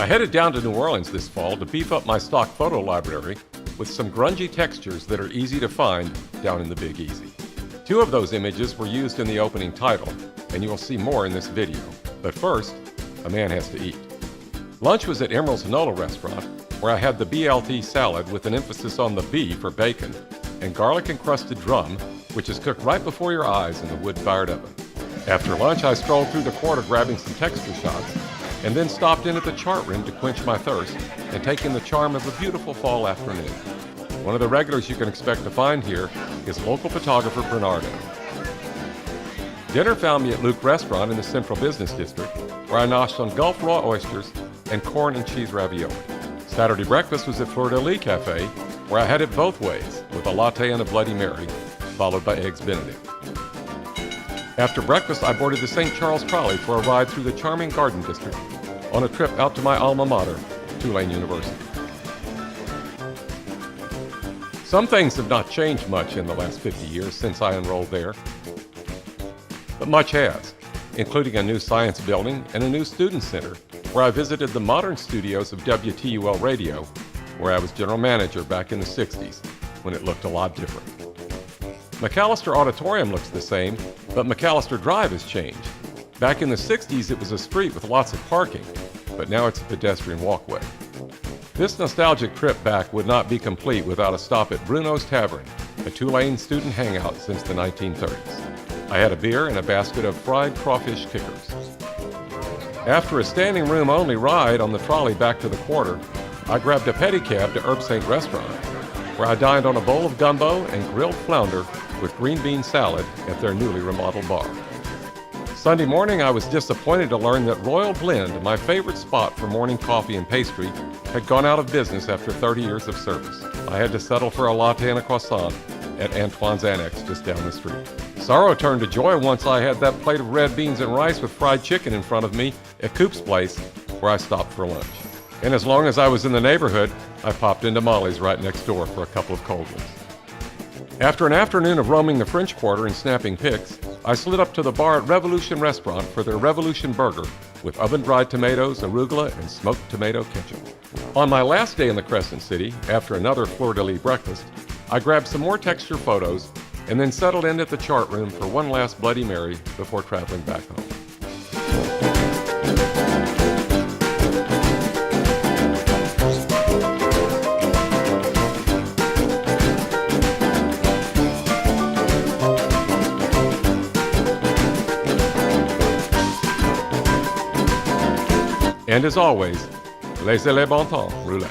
I headed down to New Orleans this fall to beef up my stock photo library with some grungy textures that are easy to find down in the Big Easy. 2 of those images were used in the opening title, and you will see more in this video. But first, a man has to eat. Lunch was at Emerald's Nola restaurant, where I had the BLT salad with an emphasis on the B for bacon, and garlic-encrusted drum, which is cooked right before your eyes in the wood-fired oven. After lunch, I strolled through the quarter grabbing some texture shots, and then stopped in at the chart room to quench my thirst and take in the charm of a beautiful fall afternoon. One of the regulars you can expect to find here is local photographer Bernardo. Dinner found me at Luke Restaurant in the Central Business District, where I noshed on Gulf raw oysters and corn and cheese ravioli. Saturday breakfast was at Fleur de Lis Cafe, where I had it both ways, with a latte and a Bloody Mary, followed by Eggs Benedict. After breakfast, I boarded the St. Charles trolley for a ride through the charming Garden District on a trip out to my alma mater, Tulane University. Some things have not changed much in the last 50 years since I enrolled there, but much has, including a new science building and a new student center, where I visited the modern studios of WTUL Radio, where I was general manager back in the 60s, when it looked a lot different. McAllister Auditorium looks the same, but McAllister Drive has changed. Back in the 60s, it was a street with lots of parking, but now it's a pedestrian walkway. This nostalgic trip back would not be complete without a stop at Bruno's Tavern, a Tulane student hangout since the 1930s. I had a beer and a basket of fried crawfish kickers. After a standing room only ride on the trolley back to the quarter, I grabbed a pedicab to Herb Saint Restaurant, where I dined on a bowl of gumbo and grilled flounder with green bean salad at their newly remodeled bar. Sunday morning, I was disappointed to learn that Royal Blend, my favorite spot for morning coffee and pastry, had gone out of business after 30 years of service. I had to settle for a latte and a croissant at Antoine's Annex just down the street. Sorrow turned to joy once I had that plate of red beans and rice with fried chicken in front of me at Coop's place, where I stopped for lunch. And as long as I was in the neighborhood, I popped into Molly's right next door for a couple of cold ones. After an afternoon of roaming the French Quarter and snapping pics, I slid up to the bar at Revolution Restaurant for their Revolution Burger with oven-dried tomatoes, arugula, and smoked tomato ketchup. On my last day in the Crescent City, after another Fleur de Lis breakfast, I grabbed some more texture photos and then settled in at the chart room for one last Bloody Mary before traveling back home. And as always, laissez le bon temps rouler.